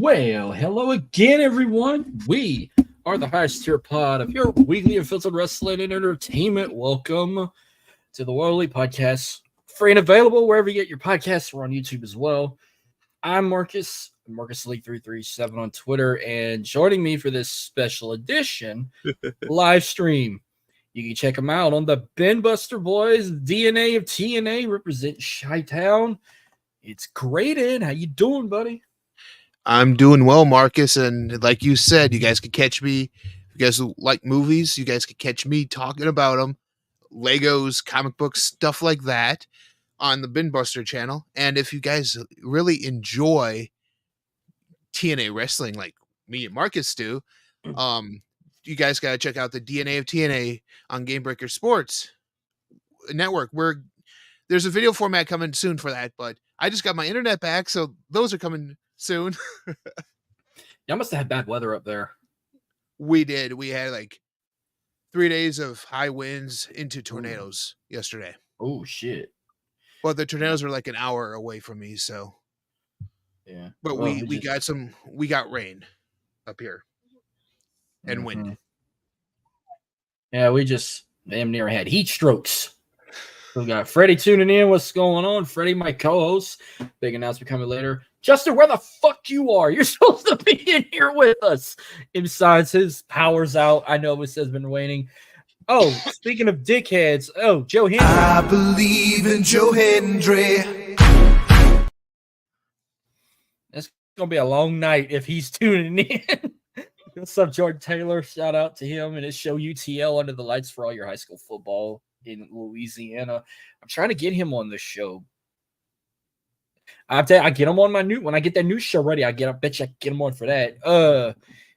Well, hello again, everyone. We are the highest tier pod of your weekly unfiltered wrestling and entertainment. Welcome to the Worldly Podcast, free and available wherever you get your podcasts. We're on YouTube as well. I'm Marcus, MarcusLeague337 on Twitter, and joining me for this special edition live stream. You can check them out on the Binbuster boys, DNA of TNA, represent Chi-Town. It's Greydon. How you doing, buddy? I'm doing well, Marcus, and like you said, you guys could catch me. If you guys like movies, you guys could catch me talking about them, Legos, comic books, stuff like that, on the Binbuster channel. And if you guys really enjoy TNA wrestling, like me and Marcus do, you guys gotta check out the DNA of TNA on Gamebreaker Sports Network. Where there's a video format coming soon for that, but I just got my internet back, so those are coming soon. Y'all must have had bad weather up there. We did. We had like 3 days of high winds into tornadoes yesterday. Oh shit! Well, the tornadoes were like an hour away from me, so yeah. But we got rain up here and wind. Yeah, we just damn near had heat strokes. We got Freddie tuning in. What's going on? Freddie, my co-host. Big announcement coming later. Justin, where the fuck you are? You're supposed to be in here with us. Besides, his power's out. I know this has been waning. Oh, speaking of dickheads. Oh, Joe Hendry. I believe in Joe Hendry. It's going to be a long night if he's tuning in. What's up, Jordan Taylor? Shout out to him and his show UTL Under the Lights for all your high school football in Louisiana. I'm trying to get him on this show. I get him on my when I get that new show ready. I bet you I get him on for that.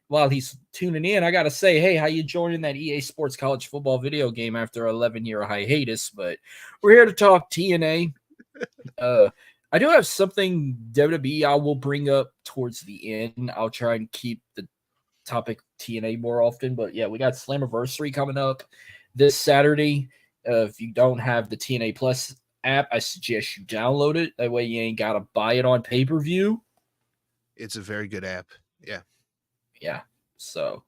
While he's tuning in, I gotta say, hey, how you joining that EA Sports college football video game after 11-year hiatus? But we're here to talk TNA. I do have something WWE I will bring up towards the end. I'll try and keep the topic TNA more often, but yeah, we got Slammiversary coming up this Saturday. If you don't have the TNA Plus app, I suggest you download it. That way you ain't got to buy it on pay-per-view. It's a very good app. Yeah. So,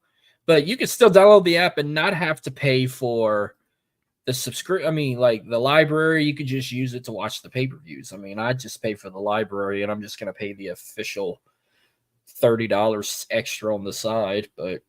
but you can still download the app and not have to pay for the subscription. I mean, like the library, you could just use it to watch the pay-per-views. I mean, I just pay for the library and I'm just going to pay the official $30 extra on the side, but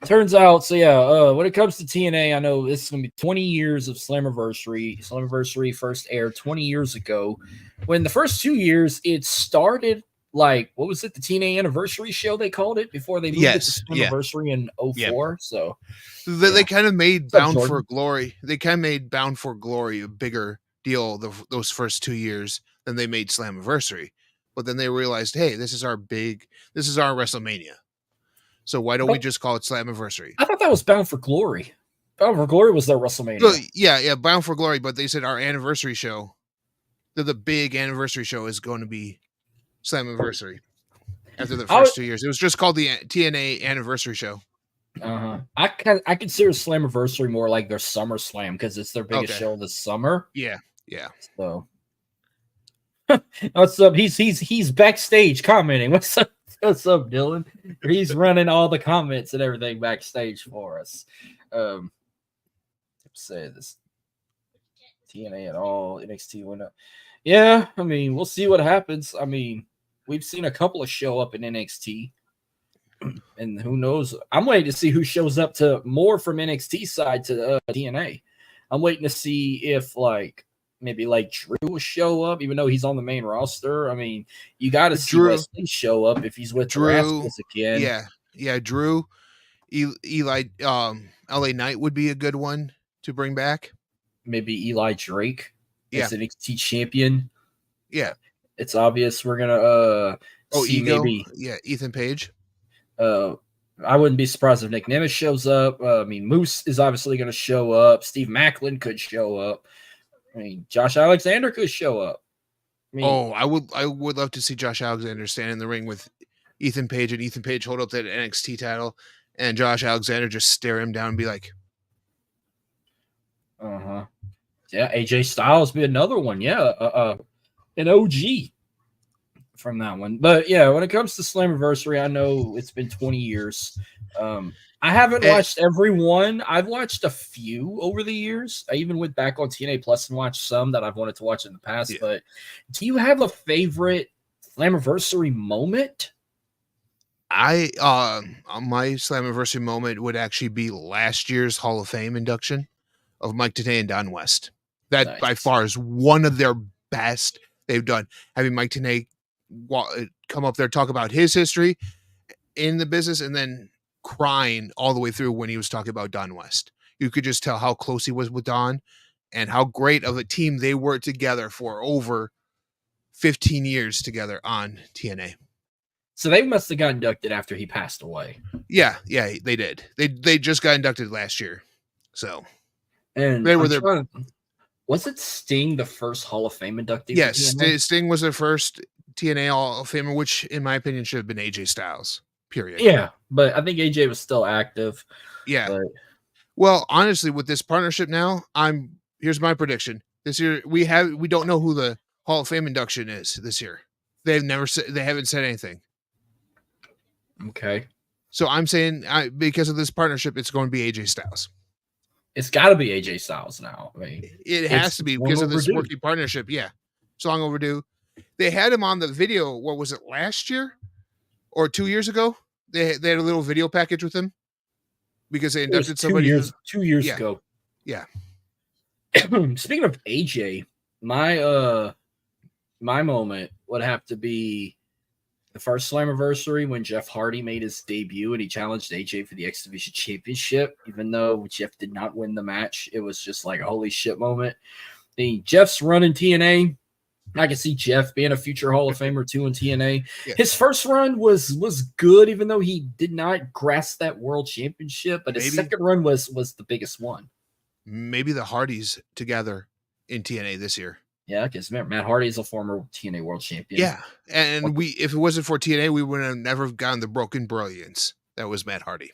turns out, so yeah, when it comes to TNA, I know this is going to be 20 years of Slammiversary. Slammiversary first aired 20 years ago. When the first 2 years, it started like, what was it, the TNA Anniversary Show they called it before they moved it to Slammiversary in 04? Yeah. So they kind of made Bound for Glory. They kind of made Bound for Glory a bigger deal those first 2 years than they made Slammiversary. But then they realized, hey, this is our WrestleMania. So why don't we just call it Slammiversary? I thought that was Bound for Glory. Bound for Glory was their WrestleMania. So, yeah, Bound for Glory. But they said our anniversary show, the big anniversary show, is going to be Slammiversary. After the first 2 years, it was just called the TNA Anniversary Show. I consider Slammiversary more like their SummerSlam because it's their biggest show this summer. Yeah. So, what's up? He's backstage commenting. What's up? What's up, Dylan? He's running all the comments and everything backstage for us. Say this TNA at all. NXT went up. Yeah, I mean, we'll see what happens. I mean, we've seen a couple of show up in NXT, and who knows? I'm waiting to see who shows up to more from NXT side to TNA. I'm waiting to see if maybe Drew will show up, even though he's on the main roster. I mean, you got to see Wesley show up if he's with Drew again. Yeah, Drew, Eli, LA Knight would be a good one to bring back. Maybe Eli Drake as NXT champion. Yeah, it's obvious we're gonna see Ego. Maybe Ethan Page. I wouldn't be surprised if Nick Nemeth shows up. I mean, Moose is obviously going to show up. Steve Macklin could show up. I mean, Josh Alexander could show up. I mean, I would love to see Josh Alexander stand in the ring with Ethan Page and Ethan Page hold up that NXT title and Josh Alexander just stare him down and be like, yeah, AJ Styles be another one. Yeah, an OG from that one. But yeah, when it comes to Slammiversary, I know it's been 20 years. I haven't watched every one. I've watched a few over the years. I even went back on TNA Plus and watched some that I've wanted to watch in the past. But do you have a favorite Slammiversary moment? My Slammiversary moment would actually be last year's Hall of Fame induction of Mike Tenay and Don West. That by far is one of their best they've done. Having Mike Tenay come up there, talk about his history in the business, and then crying all the way through when he was talking about Don West. You could just tell how close he was with Don and how great of a team they were together for over 15 years together on TNA. So they must have got inducted after he passed away. Yeah, they did. They just got inducted last year. So, and they were there. Was it Sting the first Hall of Fame inductee? Yes, Sting was the first TNA Hall of Famer, which in my opinion should have been AJ Styles. Period. Yeah, but I think AJ was still active. Yeah. But... Well, honestly, with this partnership now, here's my prediction. This year we don't know who the Hall of Fame induction is this year. They haven't said anything. Okay. So I'm saying because of this partnership, it's going to be AJ Styles. It's got to be AJ Styles now. I mean, it has to be because of this working partnership. Yeah, it's long overdue. They had him on the video. What was it, last year or 2 years ago? They had a little video package with him because they inducted somebody 2 years ago. Yeah. Speaking of AJ, my moment would have to be the first Slammiversary when Jeff Hardy made his debut and he challenged AJ for the X Division Championship. Even though Jeff did not win the match, it was just like a holy shit moment. Jeff's running TNA. I can see Jeff being a future Hall of Famer too in TNA. Yeah. His first run was good, even though he did not grasp that world championship. But his second run was the biggest one. Maybe the Hardys together in TNA this year. Yeah, because Matt Hardy is a former TNA world champion. Yeah, and if it wasn't for TNA, we would have never gotten the Broken Brilliance. That was Matt Hardy.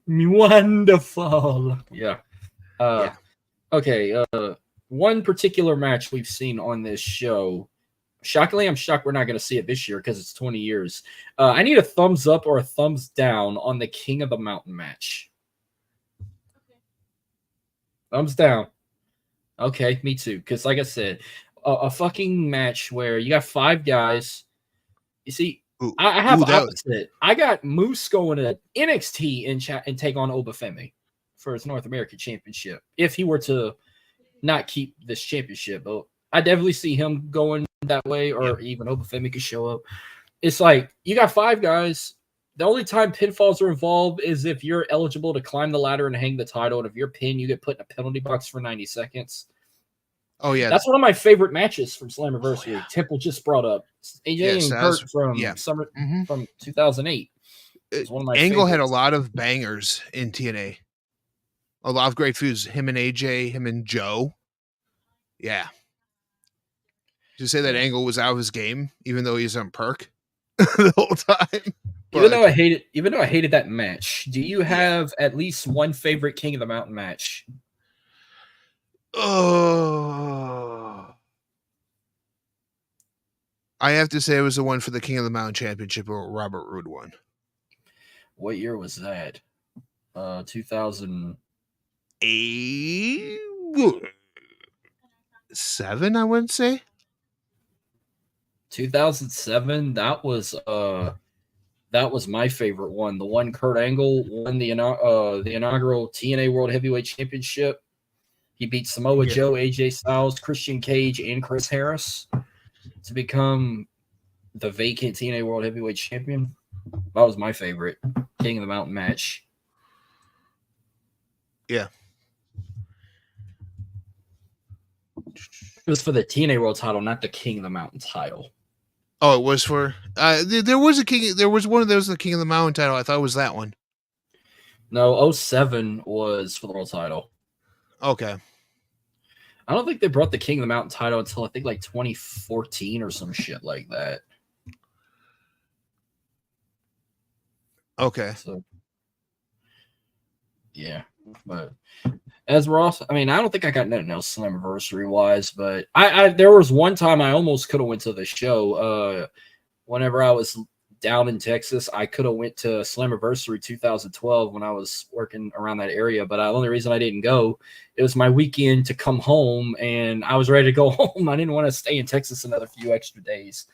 Wonderful. Yeah. Okay. One particular match we've seen on this show. Shockingly, I'm shocked we're not going to see it this year because it's 20 years. I need a thumbs up or a thumbs down on the King of the Mountain match. Okay. Thumbs down. Okay, me too. Because like I said, a fucking match where you got 5 guys. You see, I have opposite. I got Moose going to NXT and take on Obafemi for his North American Championship. If he were to not keep this championship, but I definitely see him going that way, or even Obafemi could show up. It's like you got 5 guys. The only time pinfalls are involved is if you're eligible to climb the ladder and hang the title, and if you're pinned, you get put in a penalty box for 90 seconds. Oh yeah, that's one of my favorite matches from Slammiversary. Oh, yeah. Temple just brought up AJ and Kurt from summer from 2008. One of my Angle favorites. Had a lot of bangers in TNA. A lot of great feuds. Him and AJ, him and Joe. Yeah. To say that Angle was out of his game, even though he's on perk the whole time. Even though I hated that match, do you have at least one favorite King of the Mountain match? Oh, I have to say it was the one for the King of the Mountain Championship or Robert Roode won. What year was that? 2007, I wouldn't say. 2007. That was my favorite one. The one Kurt Angle won the inaugural TNA World Heavyweight Championship. He beat Samoa Joe, AJ Styles, Christian Cage, and Chris Harris to become the vacant TNA World Heavyweight Champion. That was my favorite King of the Mountain match. Yeah. It was for the TNA World title, not the King of the Mountain title. Oh, it was for there was one of those, the King of the Mountain title. I thought it was that one. No, 07 was for the world title. Okay. I don't think they brought the King of the Mountain title until I think like 2014 or some shit like that. Okay. So, yeah, but as we're also, I mean, I don't think I got nothing else Slammiversary wise, but I there was one time I almost could have went to the show. whenever I was down in Texas, I could have went to Slammiversary 2012 when I was working around that area. But the only reason I didn't go, it was my weekend to come home, and I was ready to go home. I didn't want to stay in Texas another few extra days.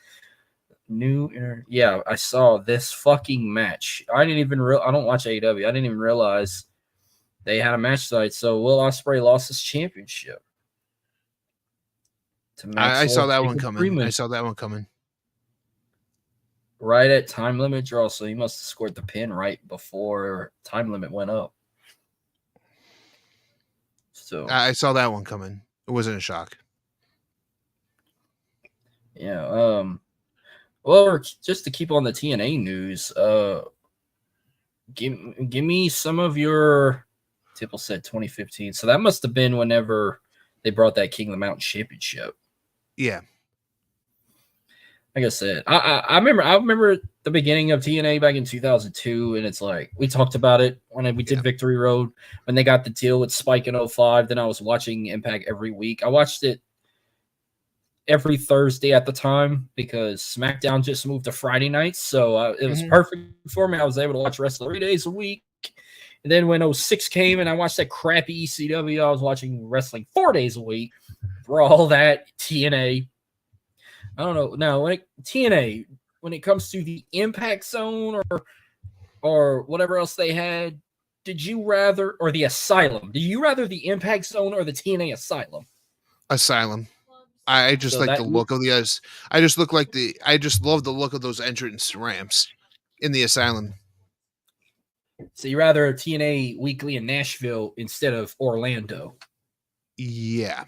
Yeah, I saw this fucking match. I didn't even I don't watch AEW. I didn't even realize they had a match site. So Will Ospreay lost his championship to I saw that one Jacob coming. Freeman. I saw that one coming. Right at time limit draw, so he must have scored the pin right before time limit went up. So I saw that one coming. It wasn't a shock. yeah. Well, just to keep on the TNA news, give me some of your. Tipple said 2015, so that must have been whenever they brought that King of the Mountain Championship. Yeah. Like I said, I remember the beginning of TNA back in 2002, and it's like we talked about it when we did Victory Road when they got the deal with Spike in 05. Then I was watching Impact every week. I watched it every Thursday at the time because SmackDown just moved to Friday nights, so it was perfect for me. I was able to watch wrestling 3 days a week. And then when 06 came and I watched that crappy ECW, I was watching wrestling 4 days a week for all that TNA. I don't know. Now, TNA, when it comes to the Impact Zone or whatever else they had, did you rather, or the Asylum, did you rather the Impact Zone or the TNA Asylum? Asylum. I just like the look of the I just love the look of those entrance ramps in the Asylum. So you rather TNA Weekly in Nashville instead of Orlando? Yeah.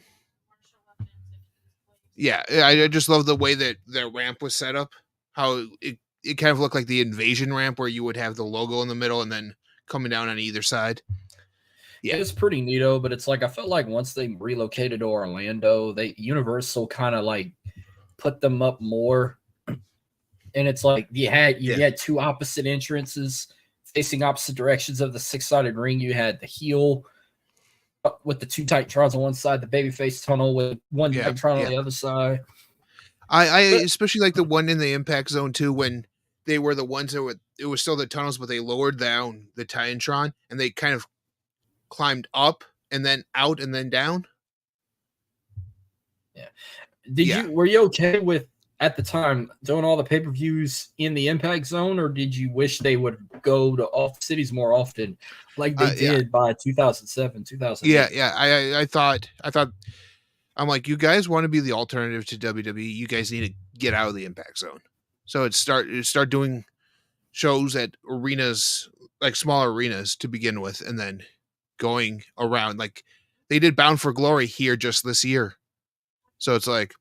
Yeah, I just love the way that their ramp was set up. How it kind of looked like the Invasion ramp where you would have the logo in the middle and then coming down on either side. Yeah, it's pretty neato, but it's like I felt like once they relocated to Orlando, Universal kind of like put them up more, and it's like you had two opposite entrances facing opposite directions of the six-sided ring. You had the heel with the two Titantrons on one side, the babyface tunnel with one Titantron on the other side. I especially like the one in the Impact Zone too, when they were the ones that it was still the tunnels, but they lowered down the Titantron and they kind of climbed up and then out and then down. Yeah. Were you okay with at the time doing all the pay-per-views in the Impact Zone, or did you wish they would go to off cities more often like they did by 2007, 2008? Yeah. I thought I'm like, you guys want to be the alternative to WWE, you guys need to get out of the Impact Zone. So it start doing shows at arenas, like smaller arenas to begin with, and then going around. Like they did Bound for Glory here just this year. So it's like,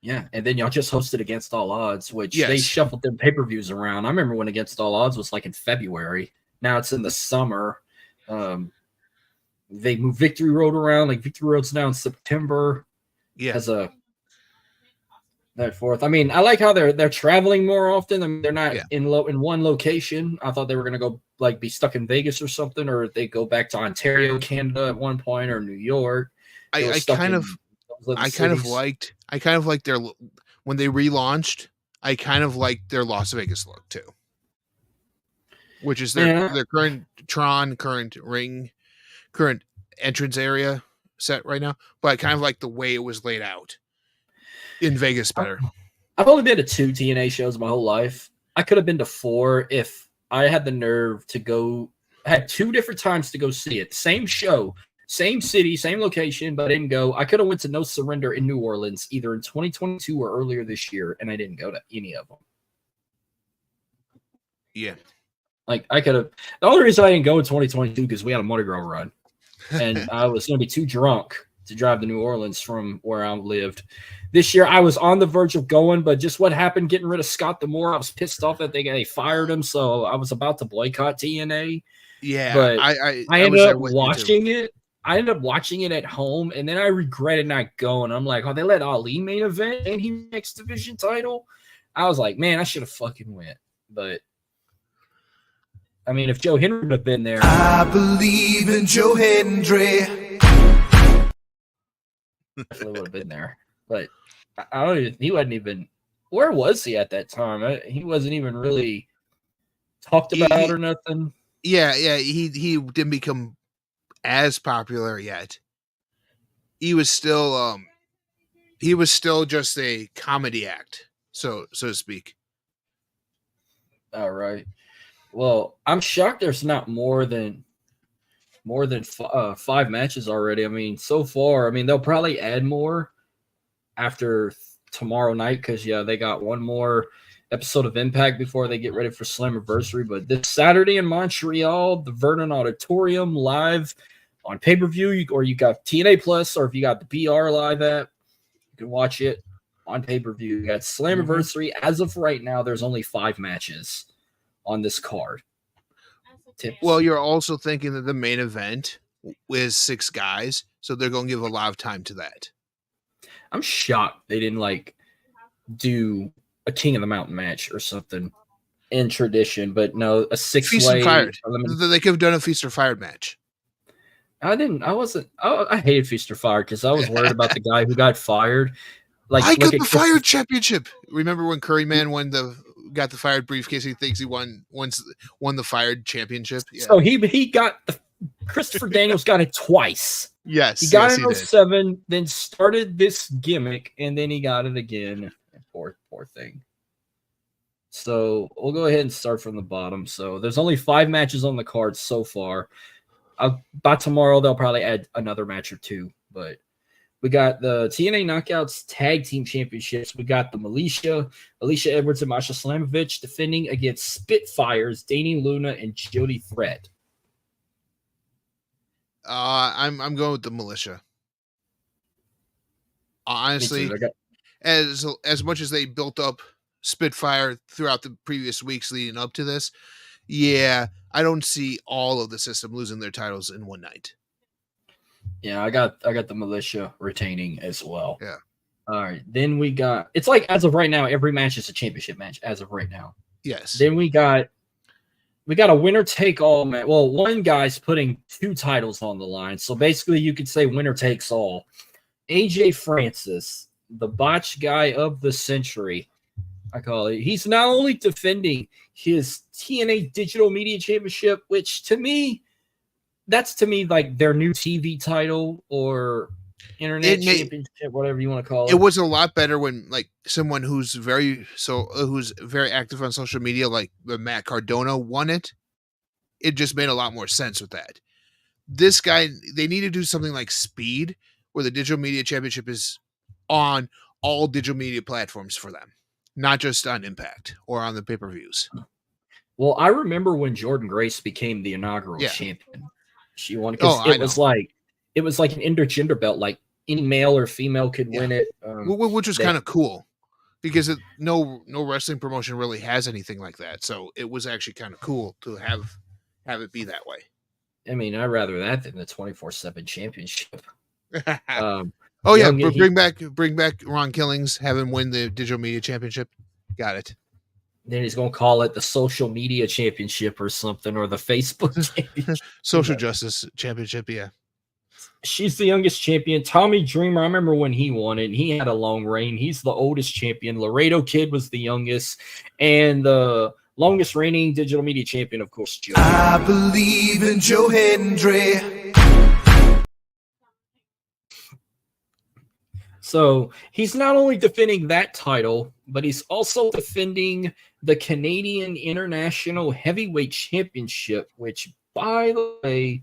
yeah, and then y'all just hosted Against All Odds, which they shuffled their pay-per-views around. I remember when Against All Odds was like in February. Now it's in the summer. They moved Victory Road around. Like Victory Road's now in September. Yeah, as a that forth. I mean, I like how they're traveling more often. I mean, they're not in one location. I thought they were gonna go like be stuck in Vegas or something, or they go back to Ontario, Canada at one point, or New York. I kind of liked their when they relaunched. I kind of liked their Las Vegas look too, which is their current Tron, current ring, current entrance area set right now. But I kind of like the way it was laid out in Vegas better. I've only been to 2 TNA shows my whole life. I could have been to 4 if I had the nerve to go. I had 2 different times to go see it. Same show. Same city, same location, but I didn't go. I could have went to No Surrender in New Orleans either in 2022 or earlier this year, and I didn't go to any of them. Yeah. Like, I could have – the only reason I didn't go in 2022 because we had a Mardi Gras run, and I was going to be too drunk to drive to New Orleans from where I lived. This year, I was on the verge of going, but just what happened getting rid of Scott D'Amore, I was pissed off that they fired him, so I was about to boycott TNA. Yeah. But I ended up watching it. I ended up watching it at home, and then I regretted not going. I'm like, oh, they let Ali main event and he X Division title. I was like, man, I should have fucking went. But I mean, if Joe Henry would have been there, I believe in Joe Hendry. Definitely would have been there. But I don't even. He wasn't even where was he at that time? He wasn't even really talked about or nothing. Yeah, he didn't become as popular yet. He was still just a comedy act, so to speak. All right. Well, I'm shocked there's not more than 5 matches already. I mean, so far, I mean, they'll probably add more after tomorrow night because they got one more episode of Impact before they get ready for Slammiversary. But this Saturday in Montreal, the Vernon Auditorium live on pay-per-view, or you got TNA Plus, or if you got the BR live app, you can watch it on pay-per-view. You got Slammiversary. As of right now, there's only 5 matches on this card. Well, you're also thinking that the main event is 6 guys, so they're going to give a lot of time to that. I'm shocked they didn't do a King of the Mountain match or something in tradition, but no, a 6-way. Feast or Fired. They could have done a Feast or Fired match. I hated Feast or Fired because I was worried about the guy who got fired. I got the Fired Championship. Remember when Curryman got the Fired briefcase? He thinks he won the Fired Championship. Yeah. So he got Christopher Daniels got it twice. Yes, he got it in 07, then started this gimmick, and then he got it again. Poor thing. So we'll go ahead and start from the bottom. So there's only 5 matches on the card so far. By tomorrow, they'll probably add another match or 2. But we got the TNA Knockouts Tag Team Championships. We got the Alicia Edwards and Masha Slamovich defending against Spitfires, Danny Luna and Jody Threat. I'm going with the Militia. Honestly, as much as they built up Spitfire throughout the previous weeks leading up to this, I don't see all of the system losing their titles in one night. Yeah, I got the Militia retaining as well. Yeah. All right. Then we got, it's like as of right now, every match is a championship match as of right now. Yes. Then we got a winner take all match. Well, one guy's putting 2 titles on the line. So basically you could say winner takes all. AJ Francis, the botch guy of the century, I call it. He's not only defending his TNA Digital Media Championship, which that's like their new TV title or internet championship, whatever you want to call it. It was a lot better when someone who's very active on social media, like Matt Cardona, won it. It just made a lot more sense with that. This guy, they need to do something like Speed, where the Digital Media Championship is on all digital media platforms for them, not just on Impact or on the pay-per-views. Well, I remember when Jordan Grace became the inaugural champion. She won because it was like an intergender belt, like any male or female could win it, which was kind of cool because no wrestling promotion really has anything like that. So it was actually kind of cool to have it be that way. I mean, I'd rather that than the 24/7 championship. Bring back Ron Killings, have him win the Digital Media Championship. Got it. Then he's going to call it the Social Media Championship or something, or the Facebook Championship. Social Justice Championship, yeah. She's the youngest champion. Tommy Dreamer, I remember when he won it, and he had a long reign. He's the oldest champion. Laredo Kid was the youngest. And the longest reigning digital media champion, of course, Joe. I believe in Joe Hendry. So he's not only defending that title, but he's also defending the Canadian International Heavyweight Championship, which, by the way,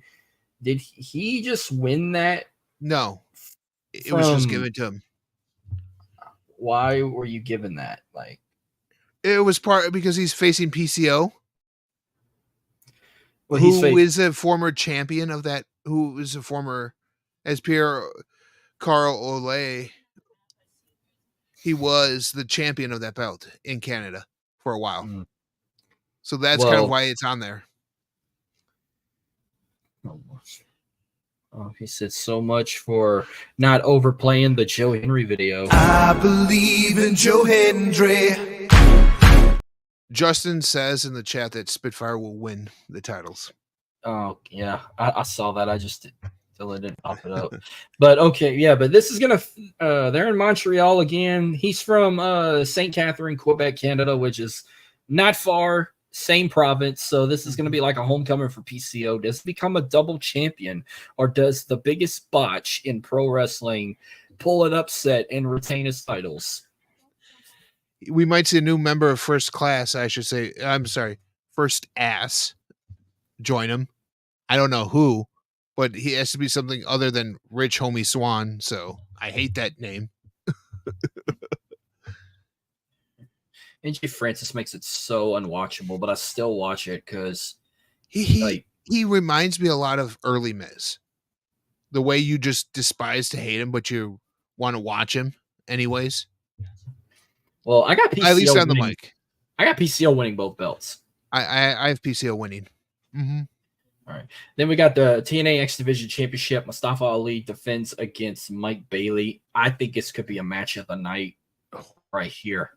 did he just win that? No, it was just given to him. Why were you given that? It was because he's facing PCO, well, who is a former champion of that, who is a former, as Pierre Carl Olay, he was the champion of that belt in Canada for a while. So that's kind of why it's on there. Oh, he said so much for not overplaying the Joe Henry video. I believe in Joe Hendry. Justin says in the chat that Spitfire will win the titles. Oh, yeah. I saw that. I just Till it didn't pop it up. But okay, yeah, but this is gonna they're in Montreal again. He's from St. Catherine, Quebec, Canada, which is not far, same province. So this is gonna be like a homecoming for PCO. Does he become a double champion, or does the biggest botch in pro wrestling pull an upset and retain his titles? We might see a new member of First Class, I should say. I'm sorry, First Ass join him. I don't know who, but he has to be something other than Rich Homie Swan. So I hate that name. AJ Francis makes it so unwatchable, but I still watch it because he reminds me a lot of early Miz. The way you just despise to hate him, but you want to watch him anyways. Well, I got PCO at least on winning. the mic. I got PCO winning both belts. I have PCO winning. Mm-hmm. All right. Then we got the TNA X Division Championship. Mustafa Ali defends against Mike Bailey. I think this could be a match of the night right here.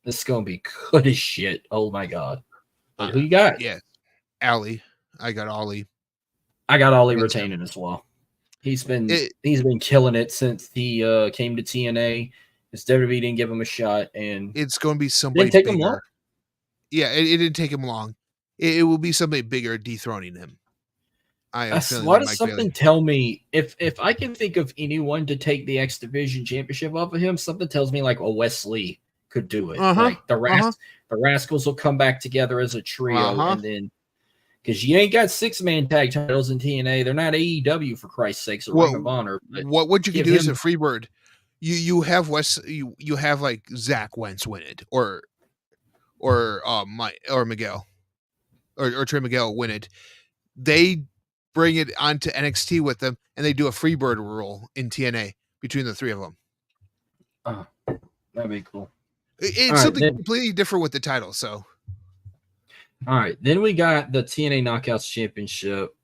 This is going to be good as shit. Oh, my God. Who you got? Yeah. Ali. I got Ali. I got Ali retaining as well. He's been killing it since he came to TNA. His WWE didn't give him a shot, and it's going to be somebody didn't take bigger. him long. Yeah, it didn't take him long. It will be somebody bigger dethroning him. Why does something tell me if I can think of anyone to take the X Division Championship off of him? Something tells me like Wesley could do it. Like the Rascals will come back together as a trio, and then because you ain't got 6-man tag titles in TNA, they're not AEW for Christ's sakes or Ring of Honor. What you can do is a Freebird. You have you have like Zach Wentz win it, or Miguel or Trey Miguel win it. They bring it onto NXT with them, and they do a Freebird rule in TNA between the three of them. That'd be cool. It's something completely different with the title. So, all right, then we got the TNA Knockouts Championship.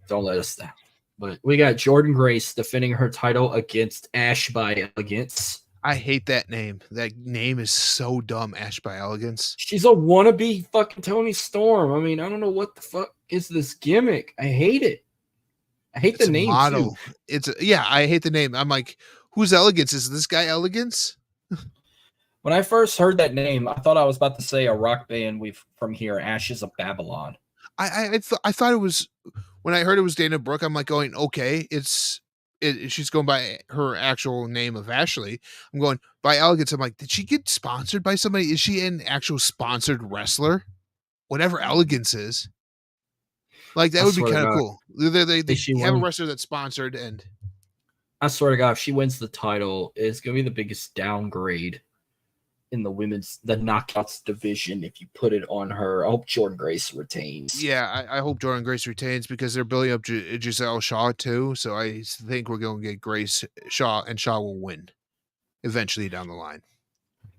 Don't let us down. But we got Jordynne Grace defending her title against Ash by Elegance. I hate that name. That name is so dumb, Ash by Elegance. She's a wannabe fucking Toni Storm. I mean, I don't know what the fuck is this gimmick. I hate it. I hate the name too. I hate the name. I'm like, who's Elegance? Is this guy Elegance? When I first heard that name, I thought I was about to say a rock band from here, Ashes of Babylon. I thought it was, when I heard it was Dana Brooke, I'm like going, okay, she's going by her actual name of Ashley. I'm going by Elegance. I'm like, did she get sponsored by somebody? Is she an actual sponsored wrestler? Whatever Elegance is. Like, that would be kind of cool. They have a wrestler that's sponsored, and I swear to God, if she wins the title, it's going to be the biggest downgrade in the Knockouts division if you put it on her. I hope Jordynne Grace retains. Yeah, I hope Jordynne Grace retains because they're building up Giselle Shaw too. So I think we're going to get Grace, Shaw, and Shaw will win eventually down the line.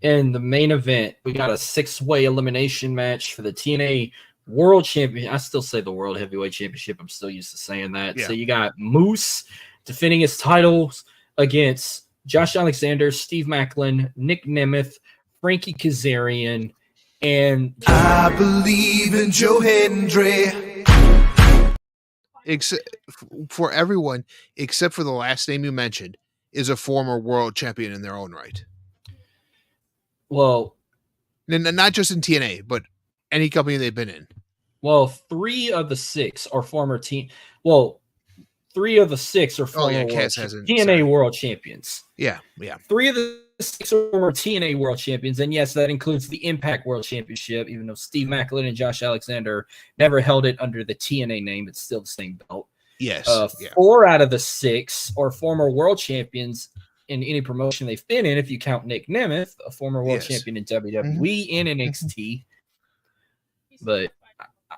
In the main event, we got a 6-way elimination match for the TNA World Champion. I still say the World Heavyweight Championship. I'm still used to saying that. Yeah. So you got Moose defending his titles against Josh Alexander, Steve Macklin, Nick Nemeth, Frankie Kazarian, and I believe in Joe Hendry. For everyone, except for the last name you mentioned, is a former world champion in their own right. Well, not just in TNA, but any company they've been in. Well, 3 of the 6 are former team. Well, 3 of the 6 are former TNA world champions. Yeah. 3 of the 6 are former TNA world champions, and yes, that includes the Impact World Championship. Even though Steve Macklin and Josh Alexander never held it under the TNA name, it's still the same belt. Yes. 4 out of the 6 are former world champions in any promotion they've been in. If you count Nick Nemeth, a former world champion in WWE and NXT. But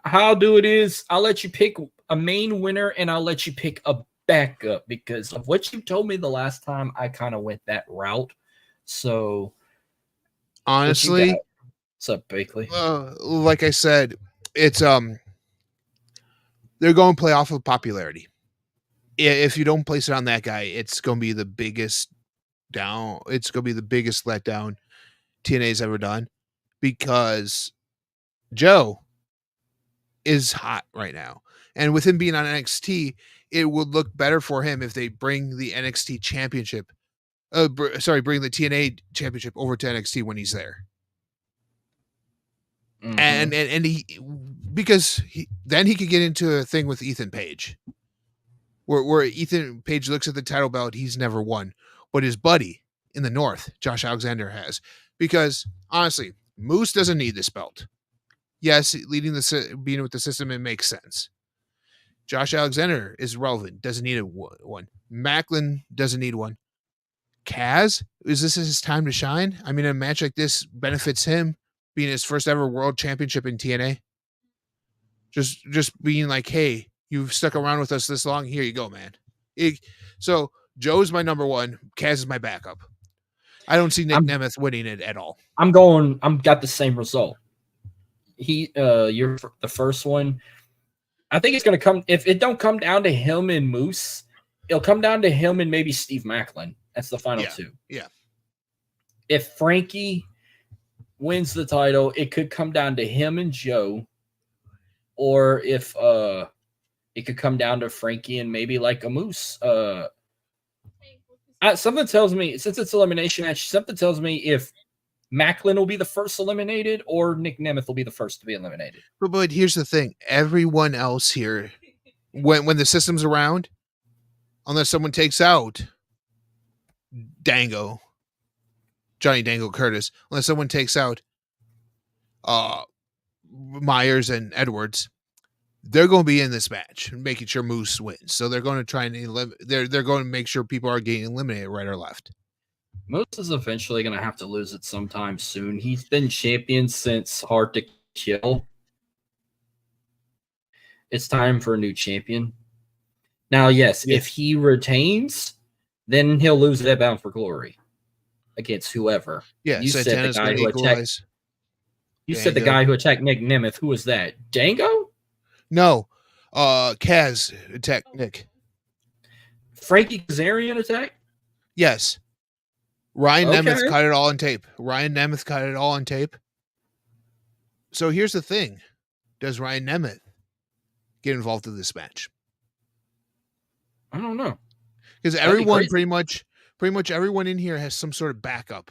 how I'll do it is I'll let you pick a main winner and I'll let you pick a backup because of what you told me the last time. I kind of went that route. So honestly, what's up, Bakley? Like I said, it's they're going to play off of popularity. If you don't place it on that guy, it's going to be the biggest down. It's going to be the biggest letdown TNA's ever done because Joe is hot right now. And with him being on NXT, it would look better for him if they bring the NXT championship. Bring the TNA championship over to NXT when he's there. Mhm. And he, because then he could get into a thing with Ethan Page, where Ethan Page looks at the title belt, he's never won, but his buddy in the North, Josh Alexander, has. Because honestly, Moose doesn't need this belt. Yes, being with the system, it makes sense. Josh Alexander is relevant, doesn't need one. Macklin doesn't need one. Kaz, is this his time to shine? I mean, a match like this benefits him being his first ever world championship in TNA. Just being like, hey, you've stuck around with us this long. Here you go, man. So Joe's my number one. Kaz is my backup. I don't see Nick Nemeth winning it at all. I'm got the same result. You're the first one. I think it's going to come, if it don't come down to him and Moose, it'll come down to him and maybe Steve Macklin. That's the final two. Yeah. If Frankie wins the title, it could come down to him and Joe, or if it could come down to Frankie and maybe like a Moose. Something tells me, since it's elimination match, something tells me if Macklin will be the first eliminated or Nick Nemeth will be the first to be eliminated. But here's the thing. Everyone else here, when the system's around, unless someone takes out Johnny Dango Curtis, unless someone takes out Myers and Edwards, they're going to be in this match, making sure Moose wins. So they're going to try and they're going to make sure people are getting eliminated right or left. Moose is eventually going to have to lose it sometime soon. He's been champion since Hard to Kill. It's time for a new champion. Now, yes, if he retains, then he'll lose that Bound for Glory against whoever. Yeah, you said the guy who attacked. You said the guy who attacked Nick Nemeth. Who was that? Dango? No, Kaz attacked Nick. Frankie Kazarian attacked? Yes. Ryan Nemeth caught it all on tape. So here's the thing. Does Ryan Nemeth get involved in this match? I don't know. Because everyone, pretty much everyone in here has some sort of backup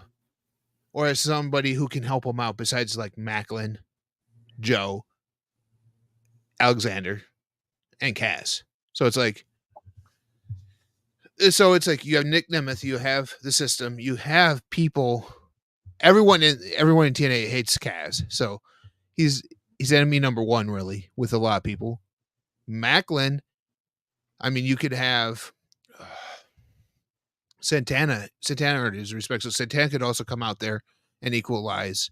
or has somebody who can help them out besides like Macklin, Joe, Alexander, and Kaz. So it's like you have Nick Nemeth, you have the system, you have people. Everyone in TNA hates Kaz, so he's enemy number one really with a lot of people. Macklin, I mean, you could have Santana earned his respect, so Santana could also come out there and equalize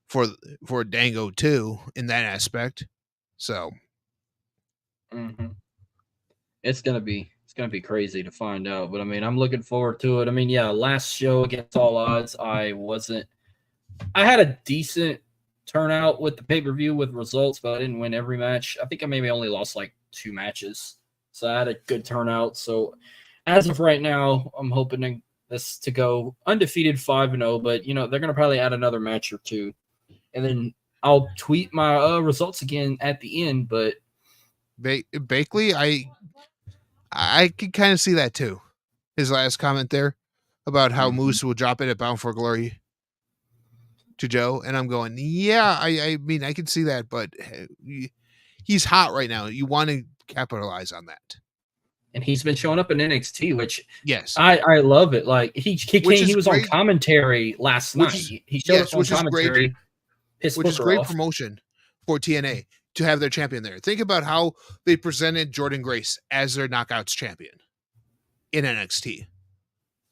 for Dango too in that aspect. So it's gonna be crazy to find out, but I mean, I'm looking forward to it. I mean, last show against All Odds, I had a decent turnout with the pay-per-view with results, but I didn't win every match. I think I maybe only lost like 2 matches, so I had a good turnout. So as of right now, I'm hoping this to go undefeated 5-0, but they're gonna probably add another match or 2, and then I'll tweet my results again at the end. But Bakley, I can kind of see that too. His last comment there about how Moose will drop it at Bound for Glory to Joe, and I'm going, I mean, I can see that, but he's hot right now. You want to capitalize on that. And he's been showing up in NXT, which I love it. Like he was on commentary last night. He showed up on commentary. Which is great promotion for TNA to have their champion there. Think about how they presented Jordan Grace as their Knockouts champion in NXT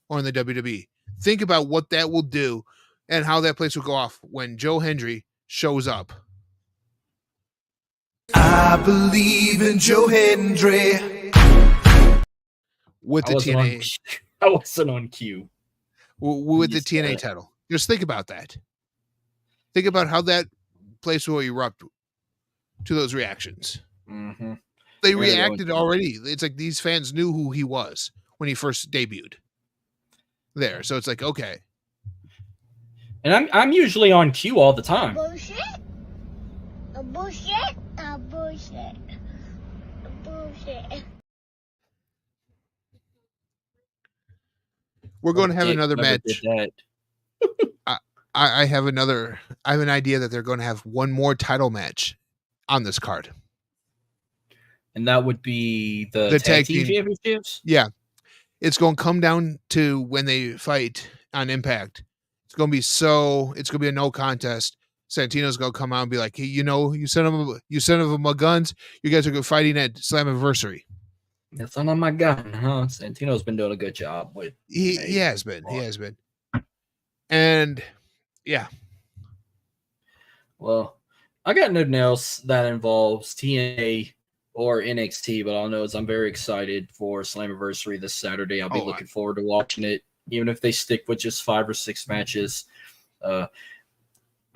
or in the WWE. Think about what that will do and how that place will go off when Joe Hendry shows up. I believe in Joe Hendry. With the TNA. I wasn't on cue. With the TNA title. Just think about that. Think about how that place will erupt to those reactions. They reacted already. It's like these fans knew who he was when he first debuted there. So it's like, okay. And I'm usually on cue all the time. Bullshit. We're going to have Dick another never did match. that. I have an idea that they're going to have one more title match on this card. And that would be the The tag tag team team. championships? Yeah. It's going to come down to when they fight on Impact. It's going to be a no contest. Santino's going to come out and be like, hey, you son of a guns, you guys are fighting at Slammiversary. That's not my gun, huh? Santino's been doing a good job with. He has been. And yeah. Well, I got nothing else that involves TNA or NXT, but all I know is I'm very excited for Slammiversary this Saturday. I'll be looking forward to watching it, even if they stick with just 5 or 6 matches. I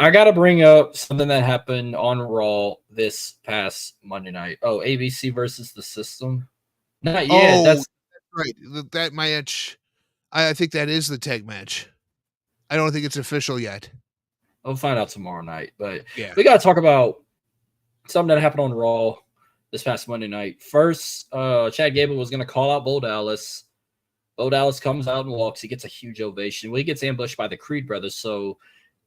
got to bring up something that happened on Raw this past Monday night. Oh, ABC versus the System. Not yet. Oh, that's right. That match, I think that is the tag match. I don't think it's official yet. I'll find out tomorrow night. But yeah, we got to talk about something that happened on Raw this past Monday night. First, Chad Gable was going to call out Bo Dallas. Bo Dallas comes out and walks. He gets a huge ovation. Well, he gets ambushed by the Creed brothers. So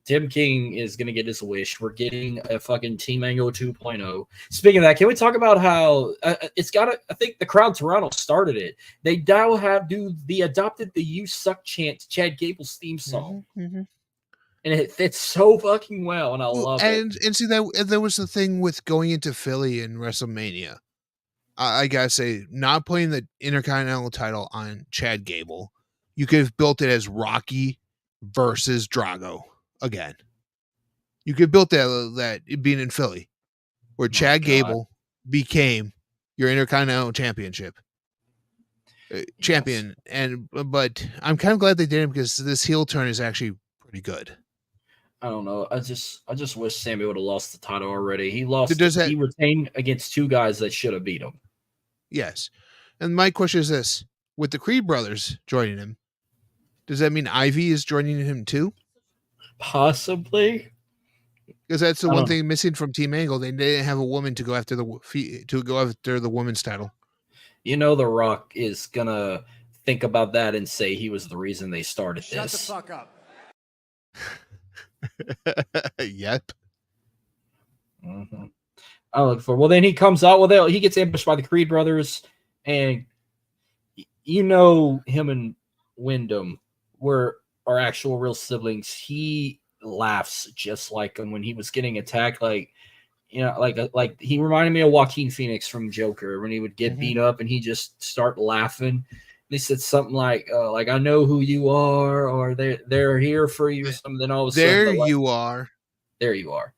Tim King is going to get his wish. We're getting a fucking Team Angle 2.0. Speaking of that, can we talk about how it's got to, I think the crowd Toronto started it. They now adopted the You Suck chant to Chad Gable's theme song. Mm-hmm. And it fits so fucking well, and I love it. And see, that there was the thing with going into Philly and WrestleMania. I gotta say, not putting the Intercontinental title on Chad Gable, you could have built it as Rocky versus Drago again. You could have built that being in Philly, where Chad Gable became your Intercontinental Championship champion. But I'm kind of glad they did it because this heel turn is actually pretty good. I don't know. I just wish Sammy would have lost the title already. He lost. He retained against 2 guys that should have beat him. Yes. And my question is this. With the Creed brothers joining him, does that mean Ivy is joining him too? Possibly. Because that's the one thing missing from Team Angle. They didn't have a woman to go after the women's title. You know, The Rock is gonna think about that and say he was the reason they started this. Shut the fuck up. Yep. Mm-hmm. I look for. Well, then he comes out. Well, he gets ambushed by the Creed brothers, and him and Wyndham are actual real siblings. He laughs just like him when he was getting attacked. Like he reminded me of Joaquin Phoenix from Joker when he would get beat up and he just start laughing. They said something like I know who you are, or they're here for you, or something. Then all of a sudden, there you are.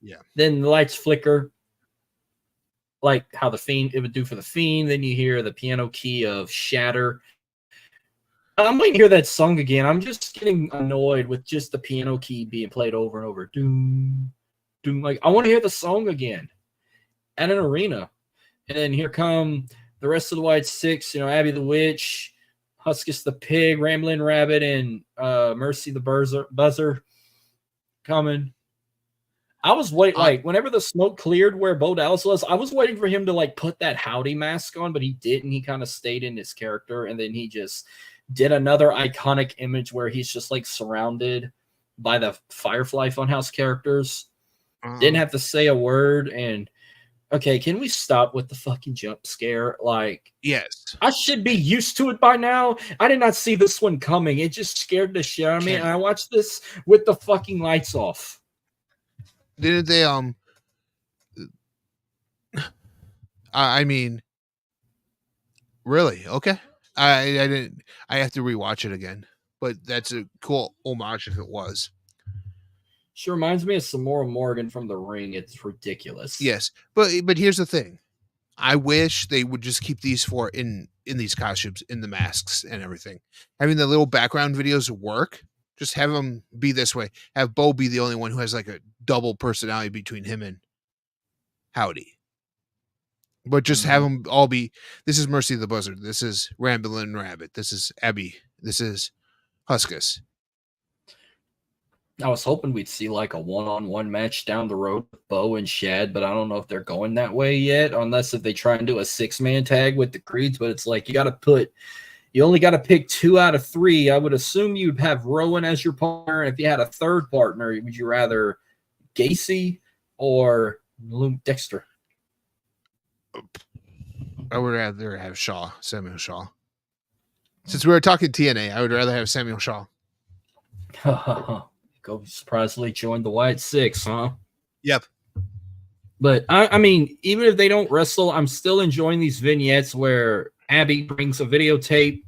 Yeah. Then the lights flicker, like how the Fiend it would do for the Fiend. Then you hear the piano key of Shatter. I'm waiting to hear that song again. I'm just getting annoyed with just the piano key being played over and over. Doom, doom. Like I want to hear the song again at an arena. And then here come the rest of the White Six. Abby the Witch, Huskus the Pig, Ramblin' Rabbit, and Mercy the Buzzer coming. I was waiting, whenever the smoke cleared where Bo Dallas was, I was waiting for him to put that howdy mask on, but he didn't. He kind of stayed in his character, and then he just did another iconic image where he's just surrounded by the Firefly Funhouse characters. Didn't have to say a word, and okay, can we stop with the fucking jump scare? Yes. I should be used to it by now. I did not see this one coming. It just scared the shit out of me, and I watched this with the fucking lights off. Didn't they, I mean, really? Okay. I didn't, I have to rewatch it again, but that's a cool homage if it was. She reminds me of Samora Morgan from The Ring. It's ridiculous. Yes. But here's the thing. I wish they would just keep these 4 in these costumes, in the masks and everything. Having the little background videos work. Just have them be this way. Have Bo be the only one who has a double personality between him and Howdy. But just have them all be, this is Mercy the Buzzard. This is Ramblin' Rabbit. This is Abby. This is Huskus. I was hoping we'd see like a one-on-one match down the road with Bo and Shad, but I don't know if they're going that way yet, unless if they try and do a 6-man tag with the Creeds. But it's like you only got to pick 2 out of 3. I would assume you'd have Rowan as your partner. If you had a third partner, would you rather Gacy or Dexter? I would rather have Samuel Shaw. Since we were talking TNA, I would rather have Samuel Shaw. Go surprisingly join the White Six, huh? Yep. But I mean, even if they don't wrestle, I'm still enjoying these vignettes where Abby brings a videotape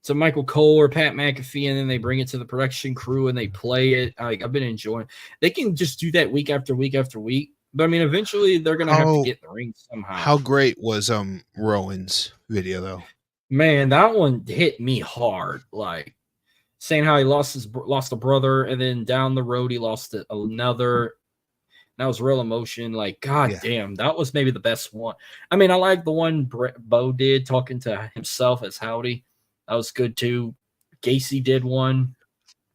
to Michael Cole or Pat McAfee, and then they bring it to the production crew and they play it. I've been enjoying. They can just do that week after week after week. But I mean, eventually they're gonna have to get in the ring somehow. How great was Rowan's video though? Man, that one hit me hard. Like saying how he lost a brother, and then down the road he lost another. That was real emotion. Like, God damn, that was maybe the best one. I mean, I like the one Bo did talking to himself as Howdy. That was good too. Gacy did one.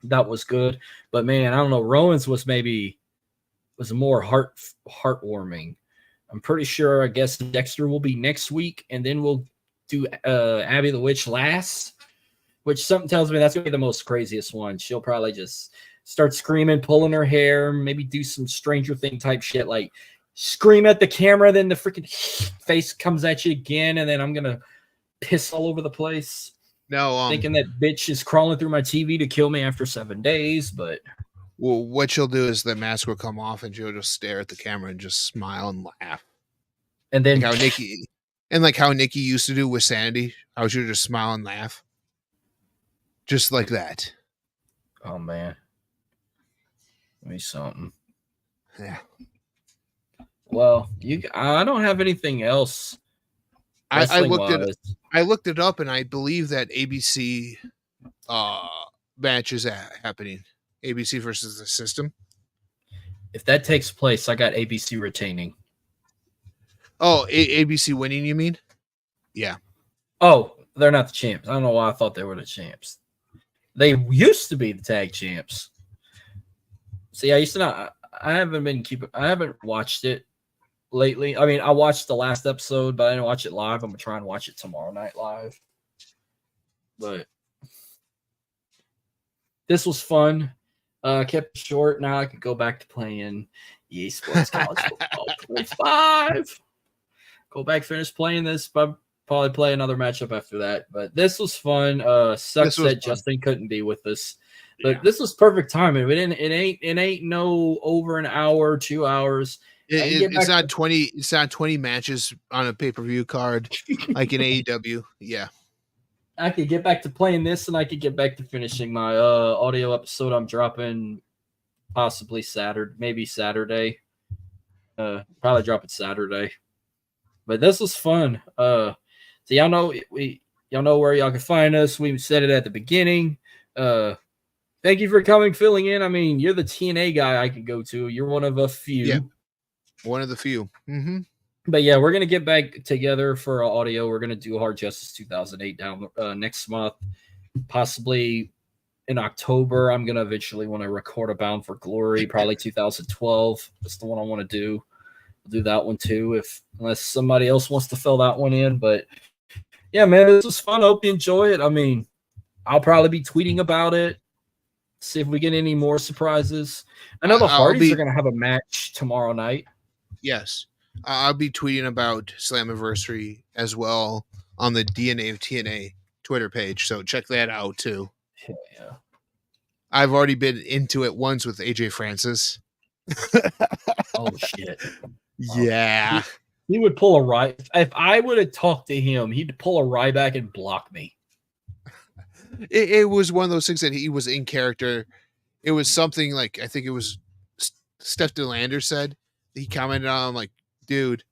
That was good. But man, I don't know. Rowan's was more heartwarming. I'm pretty sure, I guess Dexter will be next week, and then we'll do Abby the Witch last, which something tells me that's going to be the most craziest one. She'll probably just start screaming, pulling her hair, maybe do some Stranger Thing type shit, like scream at the camera, then the freaking face comes at you again, and then I'm going to piss all over the place. No, thinking that bitch is crawling through my TV to kill me after 7 days, but... Well, what she'll do is the mask will come off and she'll just stare at the camera and just smile and laugh. And then like how Nikki used to do with Sandy, how she would just smile and laugh. Just like that. Oh man. Give me something. Yeah. Well, I don't have anything else. I looked it up and I believe that ABC match is happening. ABC versus the System. If that takes place, I got ABC retaining. Oh, ABC winning, you mean? Yeah. Oh, they're not the champs. I don't know why I thought they were the champs. They used to be the tag champs. See, I haven't watched it lately. I mean, I watched the last episode, but I didn't watch it live. I'm gonna try and watch it tomorrow night live. But this was fun. Kept it short. Now I could go back to playing EA Sports College Football 25. Go back, finish playing this, but probably play another matchup after that. But this was fun. Sucks that Justin couldn't be with us. But this was perfect timing. It ain't no over an hour, 2 hours. It's not 20. It's not 20 matches on a pay-per-view card like in AEW. Yeah. I could get back to playing this, and I could get back to finishing my audio episode I'm dropping possibly maybe Saturday. Probably drop it Saturday. But this was fun. So y'all know where y'all can find us. We said it at the beginning. Thank you for filling in. I mean, you're the TNA guy I could go to. You're one of a few. Yeah. One of the few. Mm-hmm. But yeah, we're gonna get back together for audio. We're gonna do Hard Justice 2008 down next month, possibly in October. I'm gonna eventually want to record a Bound for Glory, probably 2012. That's the one I want to do. We'll do that one too, unless somebody else wants to fill that one in. But yeah, man, this was fun. I hope you enjoy it. I mean, I'll probably be tweeting about it. See if we get any more surprises. I know the Hardys are gonna have a match tomorrow night. Yes. I'll be tweeting about Slammiversary as well on the DNA of TNA Twitter page. So check that out too. Yeah. I've already been into it once with AJ Francis. Oh shit. Yeah. He would pull a right. If I would have talked to him, he'd pull a Ryback and block me. It was one of those things that he was in character. It was something like, I think it was Steph DeLander said. He commented on like, dude,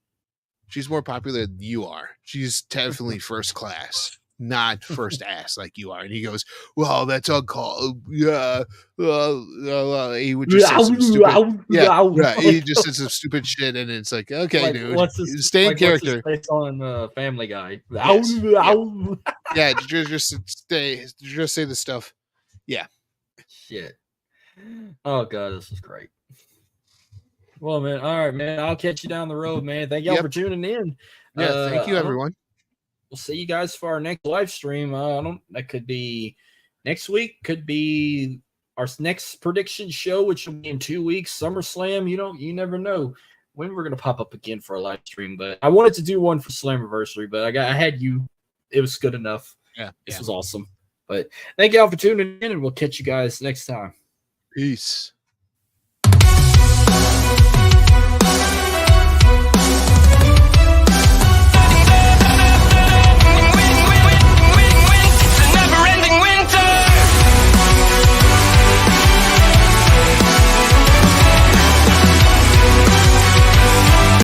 she's more popular than you are. She's definitely first class, not first ass like you are. And he goes, well, that's uncalled. Yeah. He would just say some stupid, he just said some stupid shit. And it's like, okay, dude, stay in character. What's on Family Guy? Yes. Yeah, just say the stuff. Yeah. Shit. Oh god, this is great. Well, man, all right, man. I'll catch you down the road, man. Thank y'all Yep. for tuning in. Yeah, thank you, I don't- everyone. We'll see you guys for our next live stream. I don't. That could be next week. Could be our next prediction show, which will be in 2 weeks. SummerSlam. You never know when we're gonna pop up again for a live stream. But I wanted to do one for Slammiversary, but I had you. It was good enough. Yeah. This was awesome. But thank y'all for tuning in, and we'll catch you guys next time. Peace.